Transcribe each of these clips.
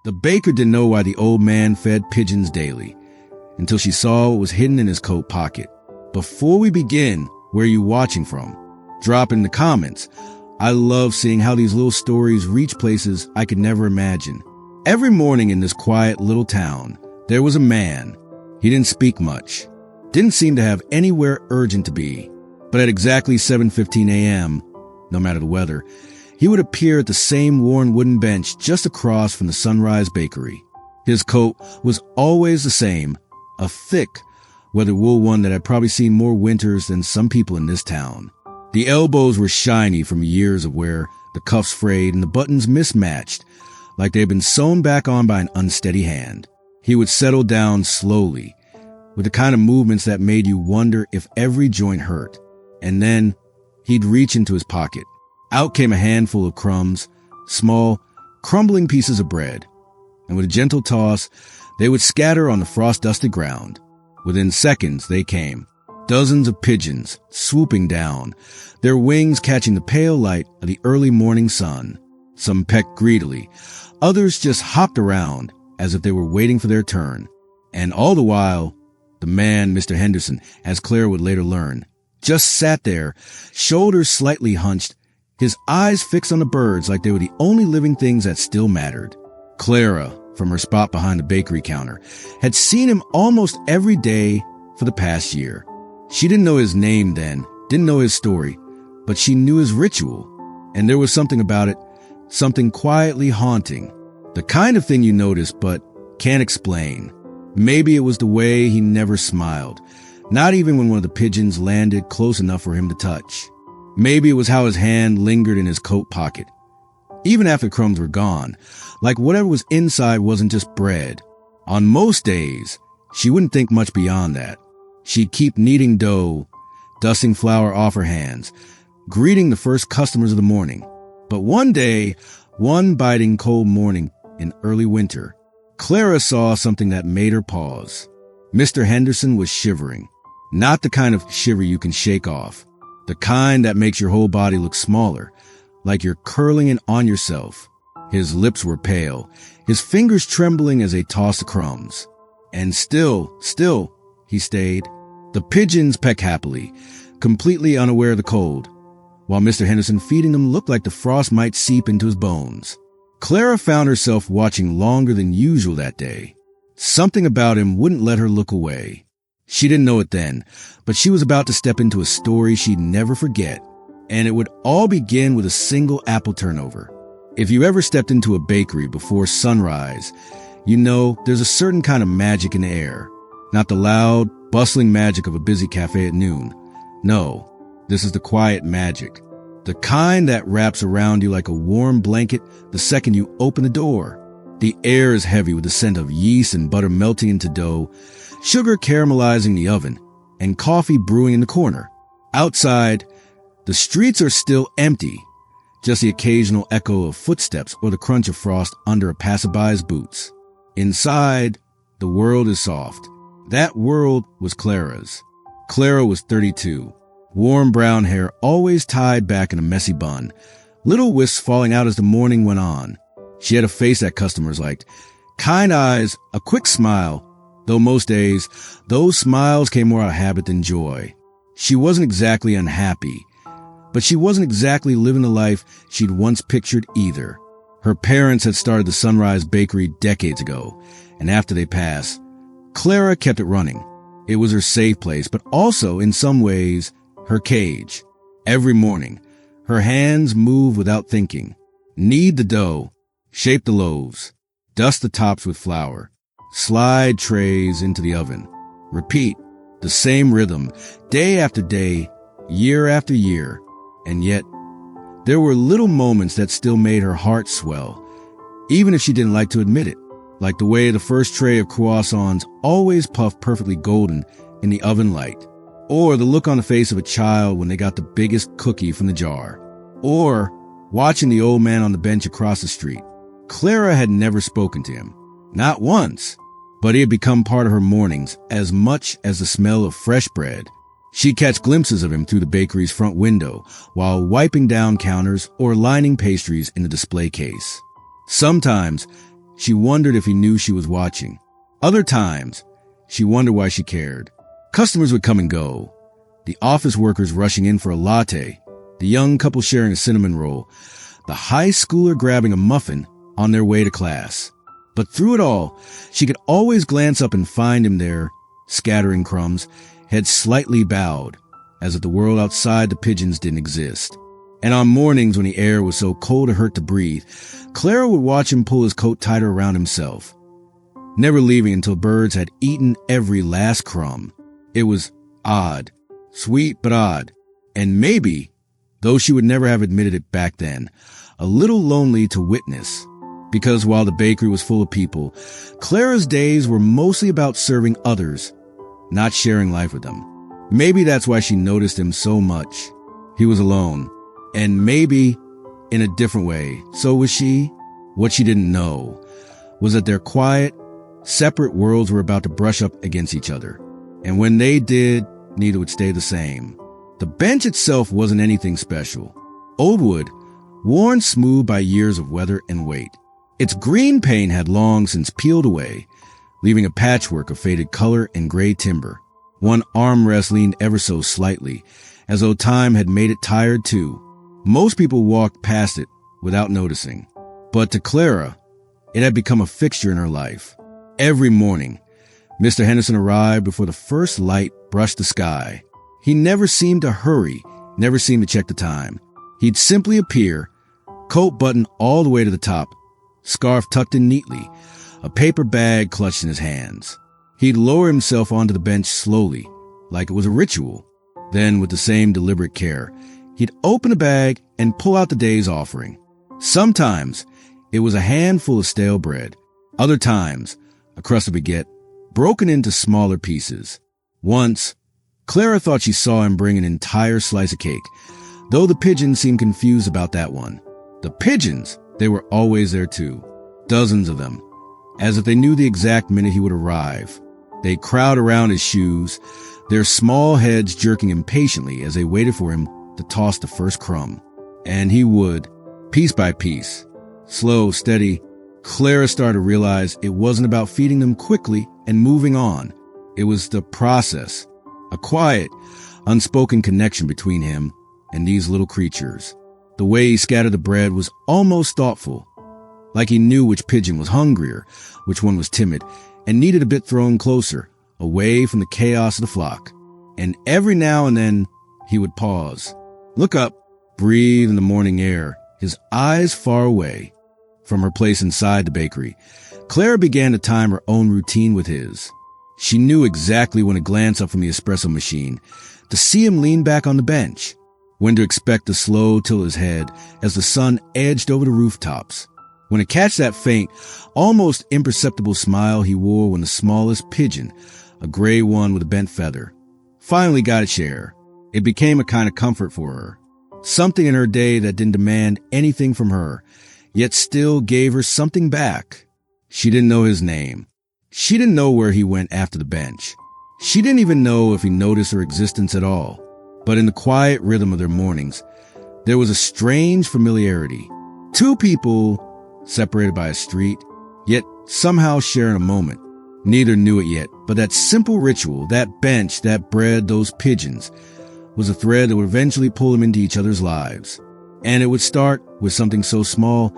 The baker didn't know why the old man fed pigeons daily, until she saw what was hidden in his coat pocket. Before we begin, where are you watching from? Drop in the comments. I love seeing how these little stories reach places I could never imagine. Every morning in this quiet little town, there was a man. He didn't speak much, didn't seem to have anywhere urgent to be. But at exactly 7:15 a.m., no matter the weather, he would appear at the same worn wooden bench just across from the Sunrise Bakery. His coat was always the same, a thick, weather wool one that I'd probably seen more winters than some people in this town. The elbows were shiny from years of wear, the cuffs frayed, and the buttons mismatched, like they had been sewn back on by an unsteady hand. He would settle down slowly, with the kind of movements that made you wonder if every joint hurt. And then he'd reach into his pocket. Out came a handful of crumbs, small, crumbling pieces of bread. And with a gentle toss, they would scatter on the frost-dusted ground. Within seconds, they came. Dozens of pigeons swooping down, their wings catching the pale light of the early morning sun. Some pecked greedily. Others just hopped around as if they were waiting for their turn. And all the while, the man, Mr. Henderson, as Clara would later learn, just sat there, shoulders slightly hunched, his eyes fixed on the birds like they were the only living things that still mattered. Clara, from her spot behind the bakery counter, had seen him almost every day for the past year. She didn't know his name then, didn't know his story, but she knew his ritual. And there was something about it, something quietly haunting. The kind of thing you notice but can't explain. Maybe it was the way he never smiled, not even when one of the pigeons landed close enough for him to touch. Maybe it was how his hand lingered in his coat pocket, even after crumbs were gone, like whatever was inside wasn't just bread. On most days, she wouldn't think much beyond that. She'd keep kneading dough, dusting flour off her hands, greeting the first customers of the morning. But one day, one biting cold morning in early winter, Clara saw something that made her pause. Mr. Henderson was shivering. Not the kind of shiver you can shake off. The kind that makes your whole body look smaller, like you're curling in on yourself. His lips were pale, his fingers trembling as they tossed the crumbs. And still, he stayed. The pigeons pecked happily, completely unaware of the cold, while Mr. Henderson feeding them looked like the frost might seep into his bones. Clara found herself watching longer than usual that day. Something about him wouldn't let her look away. She didn't know it then, but she was about to step into a story she'd never forget, and it would all begin with a single apple turnover. If you ever stepped into a bakery before sunrise, you know there's a certain kind of magic in the air. Not the loud, bustling magic of a busy cafe at noon. No, this is the quiet magic. The kind that wraps around you like a warm blanket the second you open the door. The air is heavy with the scent of yeast and butter melting into dough, sugar caramelizing the oven, and coffee brewing in the corner. Outside, the streets are still empty, just the occasional echo of footsteps or the crunch of frost under a passerby's boots. Inside, the world is soft. That world was Clara's. Clara was 32. Warm brown hair always tied back in a messy bun, little wisps falling out as the morning went on. She had a face that customers liked, kind eyes, a quick smile, though most days, those smiles came more out of habit than joy. She wasn't exactly unhappy, but she wasn't exactly living the life she'd once pictured either. Her parents had started the Sunrise Bakery decades ago, and after they passed, Clara kept it running. It was her safe place, but also, in some ways, her cage. Every morning, her hands moved without thinking. Knead the dough, shape the loaves, dust the tops with flour, slide trays into the oven. Repeat the same rhythm, day after day, year after year. And yet, there were little moments that still made her heart swell, even if she didn't like to admit it. Like the way the first tray of croissants always puffed perfectly golden in the oven light. Or the look on the face of a child when they got the biggest cookie from the jar. Or watching the old man on the bench across the street. Clara had never spoken to him. Not once. But he had become part of her mornings as much as the smell of fresh bread. She'd catch glimpses of him through the bakery's front window while wiping down counters or lining pastries in the display case. Sometimes, She wondered if he knew she was watching. Other times, she wondered why she cared. Customers would come and go. The office workers rushing in for a latte. The young couple sharing a cinnamon roll. The high schooler grabbing a muffin on their way to class. But through it all, she could always glance up and find him there, scattering crumbs, head slightly bowed, as if the world outside the pigeons didn't exist. And on mornings when the air was so cold it hurt to breathe, Clara would watch him pull his coat tighter around himself, never leaving until birds had eaten every last crumb. It was odd, sweet but odd, and maybe, though she would never have admitted it back then, a little lonely to witness. Because while the bakery was full of people, Clara's days were mostly about serving others, not sharing life with them. Maybe that's why she noticed him so much. He was alone. And maybe, in a different way, so was she. What she didn't know was that their quiet, separate worlds were about to brush up against each other. And when they did, neither would stay the same. The bench itself wasn't anything special. Old wood, worn smooth by years of weather and weight. Its green paint had long since peeled away, leaving a patchwork of faded color and gray timber. One armrest leaned ever so slightly, as though time had made it tired too. Most people walked past it without noticing. But to Clara, it had become a fixture in her life. Every morning, Mr. Henderson arrived before the first light brushed the sky. He never seemed to hurry, never seemed to check the time. He'd simply appear, coat buttoned all the way to the top, scarf tucked in neatly, a paper bag clutched in his hands. He'd lower himself onto the bench slowly, like it was a ritual. Then, with the same deliberate care, he'd open the bag and pull out the day's offering. Sometimes, it was a handful of stale bread. Other times, a crust of baguette, broken into smaller pieces. Once, Clara thought she saw him bring an entire slice of cake, though the pigeons seemed confused about that one. The pigeons, they were always there too. Dozens of them, as if they knew the exact minute he would arrive. They'd crowd around his shoes, their small heads jerking impatiently as they waited for him to toss the first crumb. And he would, piece by piece, slow, steady. Clara started to realize it wasn't about feeding them quickly and moving on. It was the process, a quiet, unspoken connection between him and these little creatures. The way he scattered the bread was almost thoughtful, like he knew which pigeon was hungrier, which one was timid, and needed a bit thrown closer, away from the chaos of the flock. And every now and then, he would pause, look up, breathe in the morning air, his eyes far away. From her place inside the bakery, Clara began to time her own routine with his. She knew exactly when to glance up from the espresso machine, to see him lean back on the bench, when to expect to slow tilt his head as the sun edged over the rooftops, when to catch that faint, almost imperceptible smile he wore when the smallest pigeon, a gray one with a bent feather, finally got its share. It became a kind of comfort for her, something in her day that didn't demand anything from her, yet still gave her something back. She didn't know his name. She didn't know where he went after the bench. She didn't even know if he noticed her existence at all. But in the quiet rhythm of their mornings, there was a strange familiarity. Two people separated by a street, yet somehow sharing a moment. Neither knew it yet, but that simple ritual, that bench, that bread, those pigeons, was a thread that would eventually pull them into each other's lives. And it would start with something so small,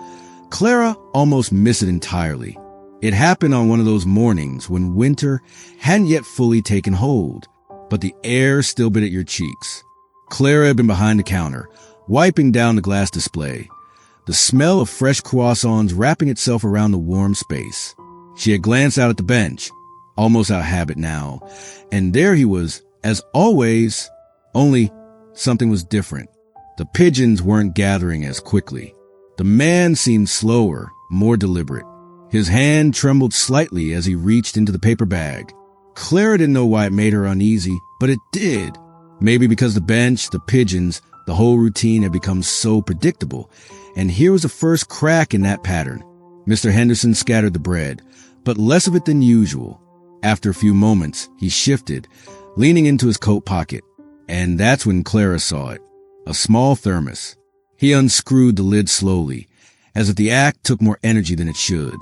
Clara almost missed it entirely. It happened on one of those mornings when winter hadn't yet fully taken hold, but the air still bit at your cheeks. Clara had been behind the counter, wiping down the glass display, the smell of fresh croissants wrapping itself around the warm space. She had glanced out at the bench, almost out of habit now, and there he was, as always, only something was different. The pigeons weren't gathering as quickly. The man seemed slower, more deliberate. His hand trembled slightly as he reached into the paper bag. Clara didn't know why it made her uneasy, but it did. Maybe because the bench, the pigeons, the whole routine had become so predictable. And here was the first crack in that pattern. Mr. Henderson scattered the bread, but less of it than usual. After a few moments, he shifted, leaning into his coat pocket. And that's when Clara saw it. A small thermos. He unscrewed the lid slowly, as if the act took more energy than it should.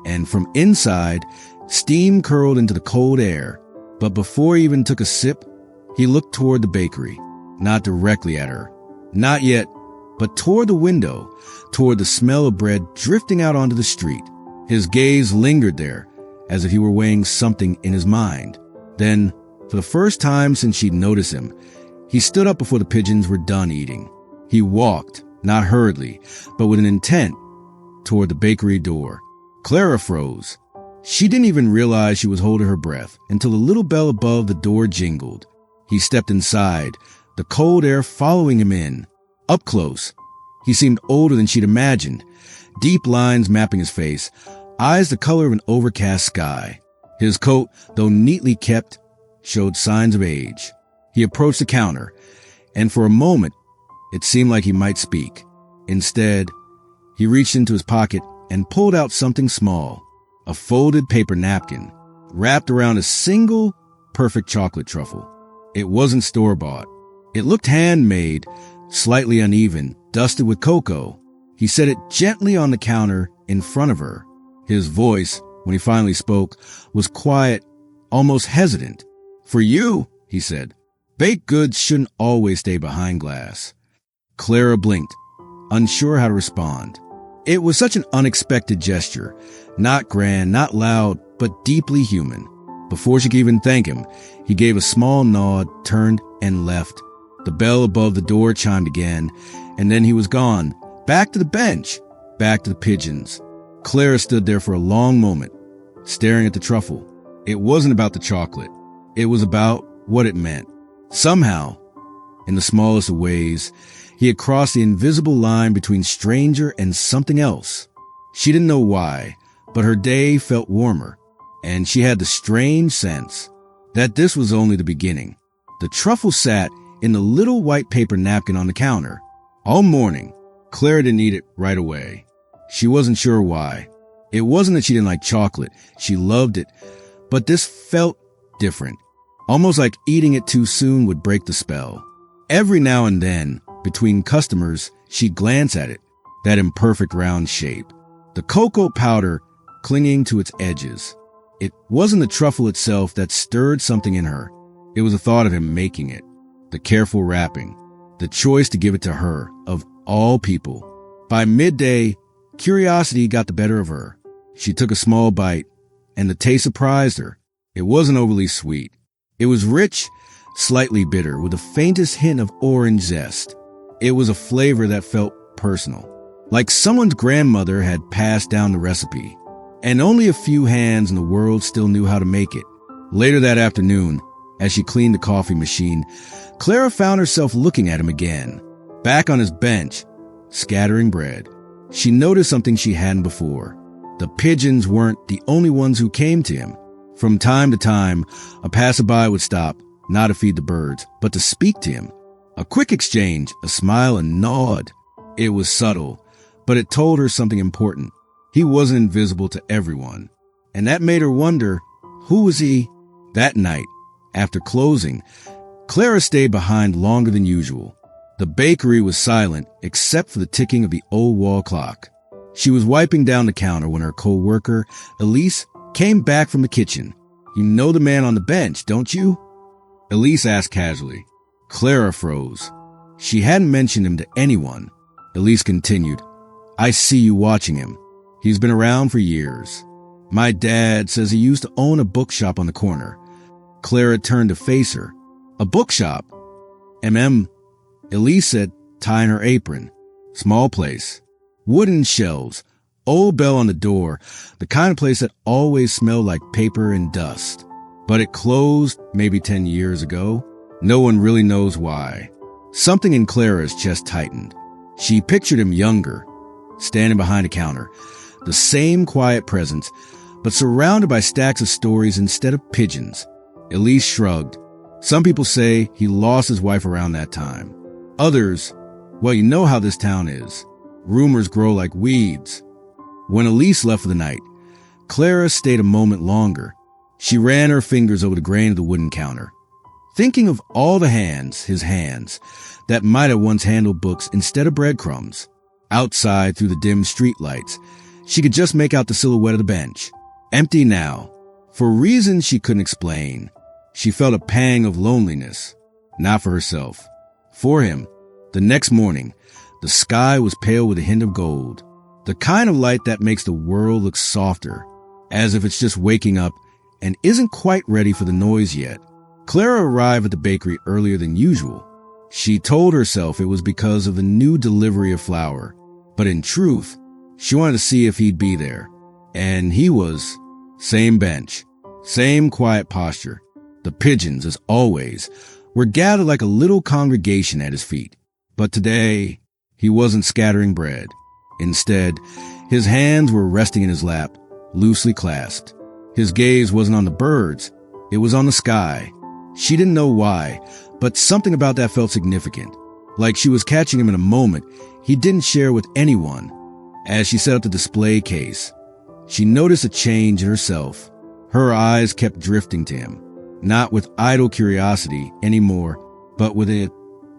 and from inside, steam curled into the cold air. But before he even took a sip, he looked toward the bakery, not directly at her. Not yet, but toward the window, toward the smell of bread drifting out onto the street. His gaze lingered there, as if he were weighing something in his mind. Then, for the first time since she'd noticed him, he stood up before the pigeons were done eating. He walked, not hurriedly, but with an intent, toward the bakery door. Clara froze. She didn't even realize she was holding her breath until the little bell above the door jingled. He stepped inside, the cold air following him in. Up close, he seemed older than she'd imagined, deep lines mapping his face, eyes the color of an overcast sky. His coat, though neatly kept, showed signs of age. He approached the counter, and for a moment, it seemed like he might speak. Instead, he reached into his pocket and pulled out something small, a folded paper napkin, wrapped around a single perfect chocolate truffle. It wasn't store-bought. It looked handmade, slightly uneven, dusted with cocoa. He set it gently on the counter in front of her. His voice, when he finally spoke, was quiet, almost hesitant. "For you," he said, "baked goods shouldn't always stay behind glass." Clara blinked, unsure how to respond. It was such an unexpected gesture, not grand, not loud, but deeply human. Before she could even thank him, he gave a small nod, turned, and left. The bell above the door chimed again, and then he was gone, back to the bench, back to the pigeons. Clara stood there for a long moment, staring at the truffle. It wasn't about the chocolate. It was about what it meant. Somehow, in the smallest of ways, he had crossed the invisible line between stranger and something else. She didn't know why, but her day felt warmer, and she had the strange sense that this was only the beginning. The truffle sat in the little white paper napkin on the counter. All morning, Clara didn't eat it right away. She wasn't sure why. It wasn't that she didn't like chocolate. She loved it, but this felt different, almost like eating it too soon would break the spell. Every now and then, between customers, she'd glance at it, that imperfect round shape, the cocoa powder clinging to its edges. It wasn't the truffle itself that stirred something in her. It was the thought of him making it, the careful wrapping, the choice to give it to her, of all people. By midday, curiosity got the better of her. She took a small bite, and the taste surprised her. It wasn't overly sweet. It was rich, slightly bitter, with the faintest hint of orange zest. It was a flavor that felt personal, like someone's grandmother had passed down the recipe, and only a few hands in the world still knew how to make it. Later that afternoon, as she cleaned the coffee machine, Clara found herself looking at him again, back on his bench, scattering bread. She noticed something she hadn't before. The pigeons weren't the only ones who came to him. From time to time, a passerby would stop, not to feed the birds, but to speak to him. A quick exchange, a smile, a nod. It was subtle, but it told her something important. He wasn't invisible to everyone. And that made her wonder, who was he? That night, after closing, Clara stayed behind longer than usual. The bakery was silent, except for the ticking of the old wall clock. She was wiping down the counter when her co-worker, Elise, came back from the kitchen. "You know the man on the bench, don't you?" Elise asked casually. Clara froze. She hadn't mentioned him to anyone. Elise continued, "I see you watching him. He's been around for years. My dad says he used to own a bookshop on the corner." Clara turned to face her. "A bookshop?" Elise said, tying her apron. "Small place. Wooden shelves. Old bell on the door. The kind of place that always smelled like paper and dust. But it closed maybe 10 years ago. No one really knows why." Something in Clara's chest tightened. She pictured him younger, standing behind a counter, the same quiet presence, but surrounded by stacks of stories instead of pigeons. Elise shrugged. "Some people say he lost his wife around that time. Others, well, you know how this town is. Rumors grow like weeds." When Elise left for the night, Clara stayed a moment longer. She ran her fingers over the grain of the wooden counter, thinking of all the hands, his hands, that might have once handled books instead of breadcrumbs. Outside, through the dim streetlights, She could just make out the silhouette of the bench. Empty now. For reasons she couldn't explain, she felt a pang of loneliness. Not for herself. For him. The next morning, the sky was pale with a hint of gold. The kind of light that makes the world look softer, as if it's just waking up and isn't quite ready for the noise yet. Clara arrived at the bakery earlier than usual. She told herself it was because of the new delivery of flour, but in truth, she wanted to see if he'd be there. And he was. Same bench, same quiet posture. The pigeons, as always, were gathered like a little congregation at his feet. But today, he wasn't scattering bread. Instead, his hands were resting in his lap, loosely clasped. His gaze wasn't on the birds, it was on the sky. She didn't know why, but something about that felt significant. Like she was catching him in a moment he didn't share with anyone. As she set up the display case, she noticed a change in herself. Her eyes kept drifting to him, not with idle curiosity anymore, but with a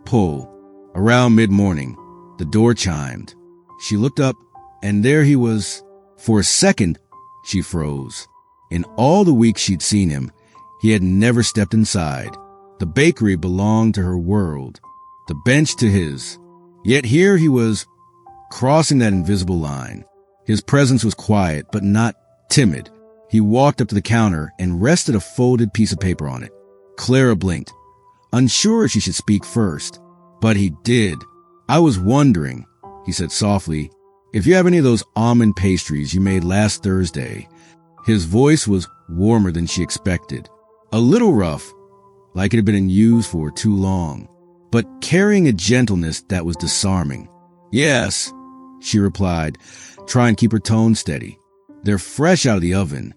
pull. Around mid-morning, the door chimed. She looked up, and there he was. For a second, she froze. In all the weeks she'd seen him, he had never stepped inside. The bakery belonged to her world, the bench to his. Yet here he was, crossing that invisible line. His presence was quiet, but not timid. He walked up to the counter and rested a folded piece of paper on it. Clara blinked, unsure if she should speak first. But he did. "I was wondering," he said softly, "if you have any of those almond pastries you made last Thursday." His voice was warmer than she expected. A little rough, like it had been in use for too long, but carrying a gentleness that was disarming. "Yes," she replied, trying to keep her tone steady. "They're fresh out of the oven."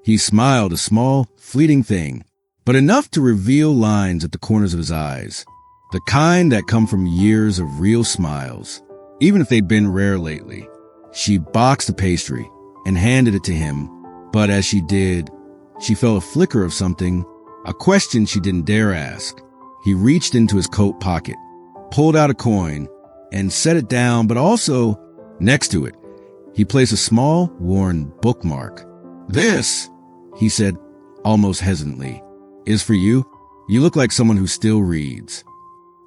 He smiled, a small, fleeting thing, but enough to reveal lines at the corners of his eyes. The kind that come from years of real smiles, even if they'd been rare lately. She boxed the pastry and handed it to him, but as she did, she felt a flicker of something, a question she didn't dare ask. He reached into his coat pocket, pulled out a coin, and set it down, but also, next to it, he placed a small, worn bookmark. "This," he said, almost hesitantly, "is for you. You look like someone who still reads."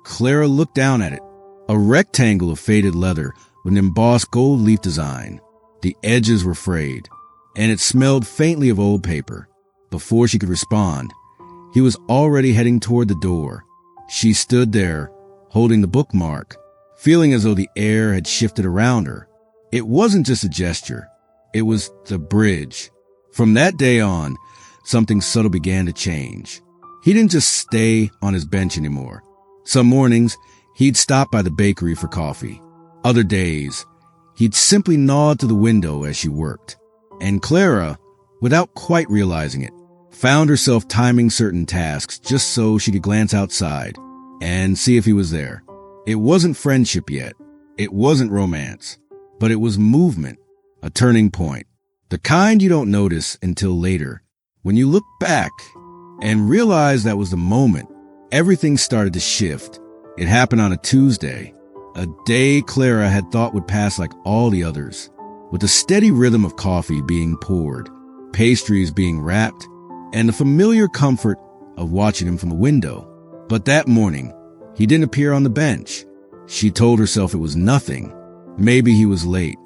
Clara looked down at it, a rectangle of faded leather with an embossed gold leaf design. The edges were frayed, and it smelled faintly of old paper. Before she could respond, he was already heading toward the door. She stood there, holding the bookmark, feeling as though the air had shifted around her. It wasn't just a gesture. It was the bridge. From that day on, something subtle began to change. He didn't just stay on his bench anymore. Some mornings, he'd stop by the bakery for coffee. Other days, he'd simply nod to the window as she worked. And Clara, without quite realizing it, found herself timing certain tasks just so she could glance outside and see if he was there. It wasn't friendship yet. It wasn't romance. But it was movement, a turning point. The kind you don't notice until later, when you look back and realize that was the moment everything started to shift. It happened on a Tuesday, a day Clara had thought would pass like all the others, with the steady rhythm of coffee being poured, pastries being wrapped, and the familiar comfort of watching him from the window. But that morning, he didn't appear on the bench. She told herself it was nothing. Maybe he was late.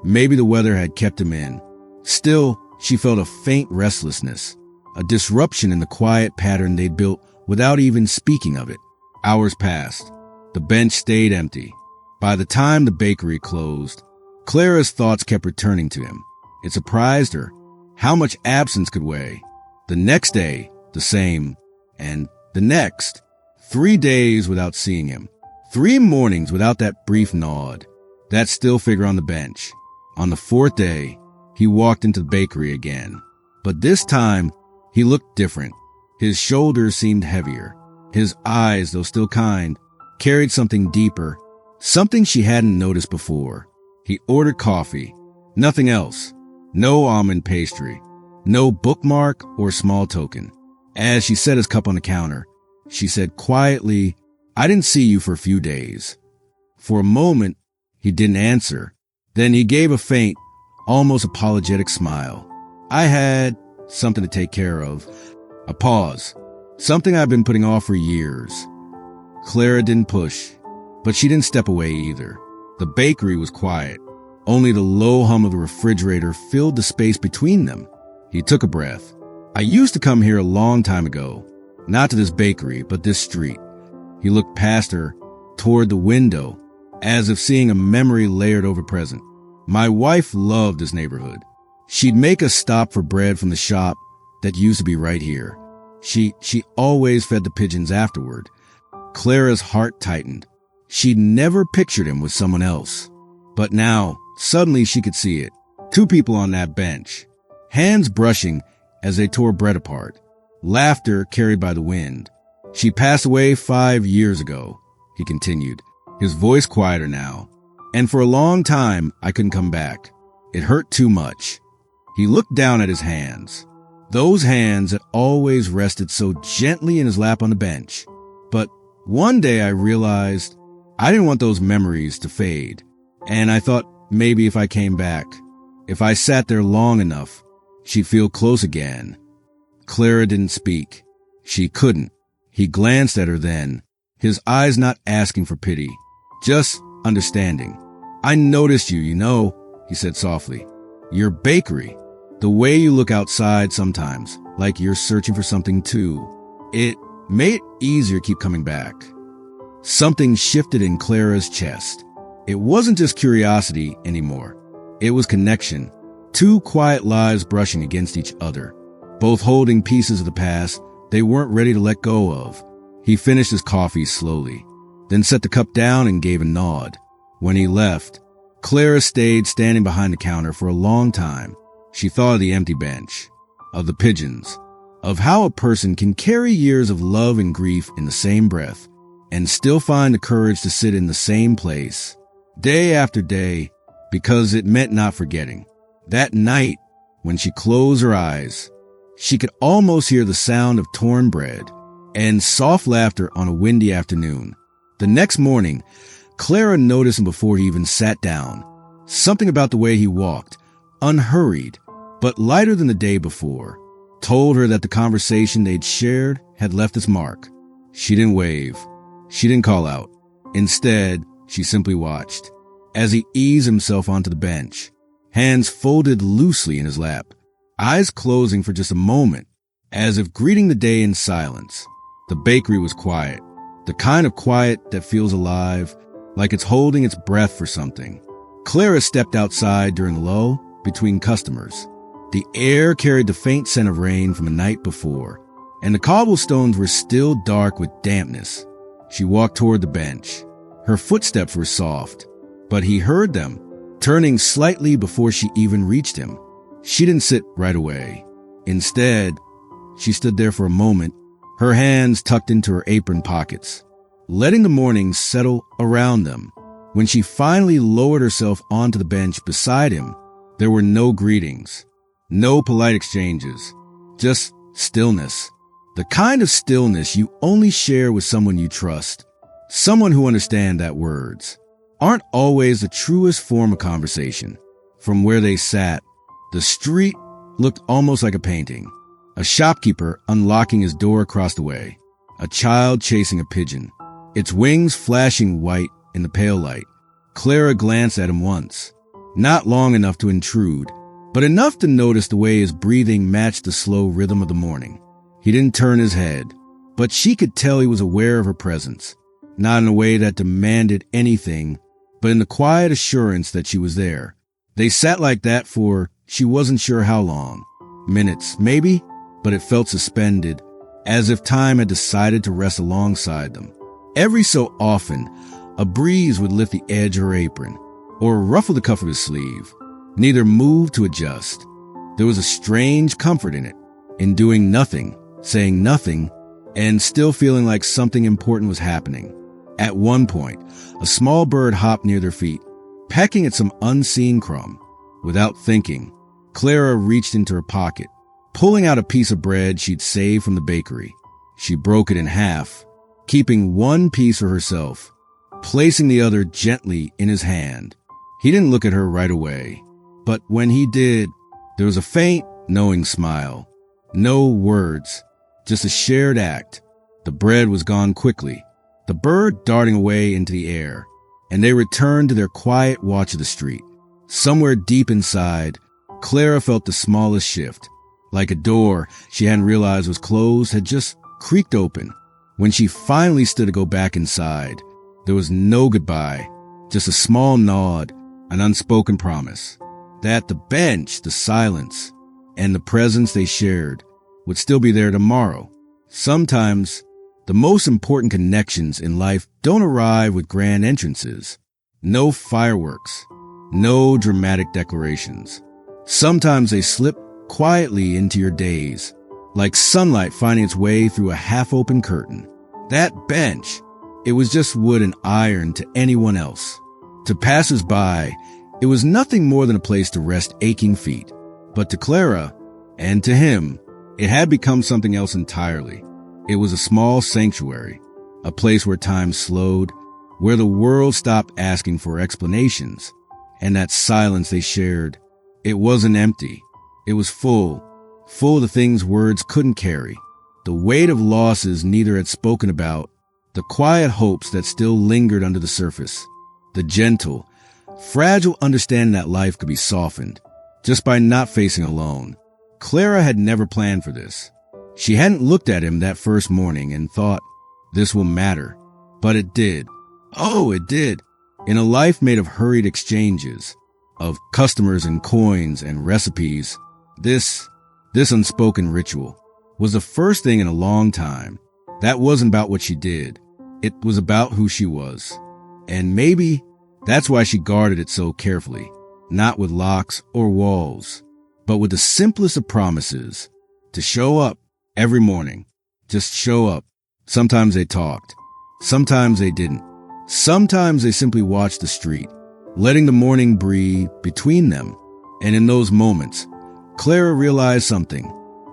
Maybe the weather had kept him in. Still, she felt a faint restlessness, a disruption in the quiet pattern they'd built without even speaking of it. Hours passed. The bench stayed empty. By the time the bakery closed, Clara's thoughts kept returning to him. It surprised her how much absence could weigh. The next day, the same, and the next. 3 days without seeing him. 3 mornings without that brief nod, that still figure on the bench. On the 4th day, he walked into the bakery again. But this time, he looked different. His shoulders seemed heavier. His eyes, though still kind, carried something deeper, something she hadn't noticed before. He ordered coffee, nothing else. No almond pastry, no bookmark or small token. As she set his cup on the counter, she said quietly, "I didn't see you for a few days." For a moment, he didn't answer. Then he gave a faint, almost apologetic smile. I had something to take care of. A pause. Something I've been putting off for years. Clara didn't push, but she didn't step away either. The bakery was quiet. Only the low hum of the refrigerator filled the space between them. He took a breath. I used to come here a long time ago. Not to this bakery, but this street. He looked past her, toward the window, as if seeing a memory layered over present. My wife loved this neighborhood. She'd make us stop for bread from the shop that used to be right here. She always fed the pigeons afterward. Clara's heart tightened. She'd never pictured him with someone else. But now, suddenly she could see it. 2 people on that bench, hands brushing as they tore bread apart. Laughter carried by the wind. She passed away 5 years ago, he continued, his voice quieter now. And for a long time, I couldn't come back. It hurt too much. He looked down at his hands. Those hands that always rested so gently in his lap on the bench. But one day I realized I didn't want those memories to fade. And I thought maybe if I came back, if I sat there long enough, she'd feel close again. Clara didn't speak. She couldn't. He glanced at her then, his eyes not asking for pity, just understanding. I noticed you, he said softly. Your bakery. The way you look outside sometimes, like you're searching for something too. It made it easier to keep coming back. Something shifted in Clara's chest. It wasn't just curiosity anymore. It was connection. 2 quiet lives brushing against each other, both holding pieces of the past they weren't ready to let go of. He finished his coffee slowly, then set the cup down and gave a nod. When he left, Clara stayed standing behind the counter for a long time. She thought of the empty bench, of the pigeons, of how a person can carry years of love and grief in the same breath and still find the courage to sit in the same place, day after day, because it meant not forgetting. That night, when she closed her eyes, she could almost hear the sound of torn bread and soft laughter on a windy afternoon. The next morning, Clara noticed him before he even sat down. Something about the way he walked, unhurried, but lighter than the day before, told her that the conversation they'd shared had left its mark. She didn't wave. She didn't call out. Instead, she simply watched as he eased himself onto the bench, hands folded loosely in his lap, eyes closing for just a moment, as if greeting the day in silence. The bakery was quiet, the kind of quiet that feels alive, like it's holding its breath for something. Clara stepped outside during the lull between customers. The air carried the faint scent of rain from the night before, and the cobblestones were still dark with dampness. She walked toward the bench. Her footsteps were soft, but he heard them, turning slightly before she even reached him. She didn't sit right away. Instead, she stood there for a moment, her hands tucked into her apron pockets, letting the morning settle around them. When she finally lowered herself onto the bench beside him, there were no greetings, no polite exchanges, just stillness. The kind of stillness you only share with someone you trust, someone who understands that words aren't always the truest form of conversation. From where they sat, the street looked almost like a painting. A shopkeeper unlocking his door across the way, a child chasing a pigeon, its wings flashing white in the pale light. Clara glanced at him once, not long enough to intrude, but enough to notice the way his breathing matched the slow rhythm of the morning. He didn't turn his head, but she could tell he was aware of her presence, not in a way that demanded anything, but in the quiet assurance that she was there. They sat like that for she wasn't sure how long. Minutes, maybe, but it felt suspended, as if time had decided to rest alongside them. Every so often, a breeze would lift the edge of her apron, or ruffle the cuff of his sleeve. Neither moved to adjust. There was a strange comfort in it, in doing nothing, saying nothing, and still feeling like something important was happening. At one point, a small bird hopped near their feet, pecking at some unseen crumb. Without thinking, Clara reached into her pocket, pulling out a piece of bread she'd saved from the bakery. She broke it in half, keeping one piece for herself, placing the other gently in his hand. He didn't look at her right away, But when he did, there was a faint, knowing smile. No words, just a shared act. The bread was gone quickly, the bird darting away into the air, and they returned to their quiet watch of the street. Somewhere deep inside, Clara felt the smallest shift, like a door she hadn't realized was closed had just creaked open. When she finally stood to go back inside, there was no goodbye, just a small nod, an unspoken promise that the bench, the silence, and the presence they shared would still be there tomorrow. Sometimes, the most important connections in life don't arrive with grand entrances. No fireworks, no dramatic declarations. Sometimes they slip quietly into your days, like sunlight finding its way through a half-open curtain. That bench, it was just wood and iron to anyone else. To passers-by, it was nothing more than a place to rest aching feet. But to Clara, and to him, it had become something else entirely. It was a small sanctuary, a place where time slowed, where the world stopped asking for explanations. And that silence they shared, it wasn't empty. It was full of the things words couldn't carry. The weight of losses neither had spoken about, the quiet hopes that still lingered under the surface, the gentle, fragile understanding that life could be softened just by not facing alone. Clara had never planned for this. She hadn't looked at him that first morning and thought, this will matter. But it did. Oh, it did. In a life made of hurried exchanges, of customers and coins and recipes, this unspoken ritual was the first thing in a long time. That wasn't about what she did. It was about who she was. And maybe that's why she guarded it so carefully, not with locks or walls, but with the simplest of promises, to show up every morning. Just show up. Sometimes they talked. Sometimes they didn't. Sometimes they simply watched the street, letting the morning breathe between them. And in those moments, Clara realized something.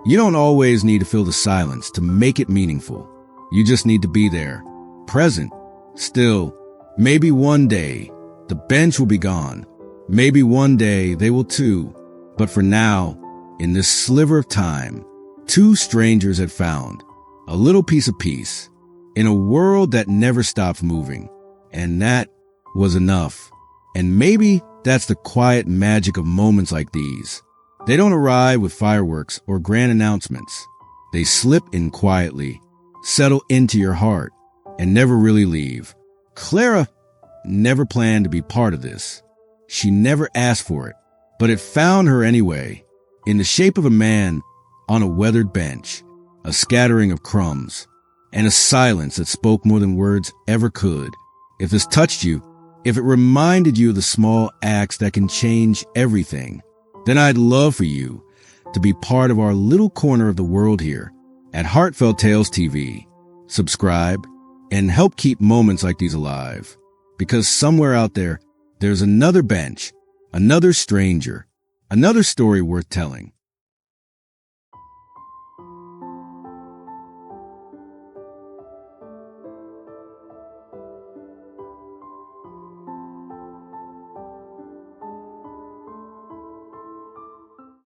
You don't always need to fill the silence to make it meaningful. You just need to be there, present, still. Maybe one day, the bench will be gone. Maybe one day they will too. But for now, in this sliver of time, two strangers had found a little piece of peace in a world that never stops moving. And that was enough. And maybe that's the quiet magic of moments like these. They don't arrive with fireworks or grand announcements. They slip in quietly, settle into your heart, and never really leave. Clara never planned to be part of this. She never asked for it, but it found her anyway, in the shape of a man on a weathered bench, a scattering of crumbs, and a silence that spoke more than words ever could. If this touched you, if it reminded you of the small acts that can change everything, then I'd love for you to be part of our little corner of the world here at Heartfelt Tales TV. Subscribe and help keep moments like these alive. Because somewhere out there, there's another bench, another stranger, another story worth telling.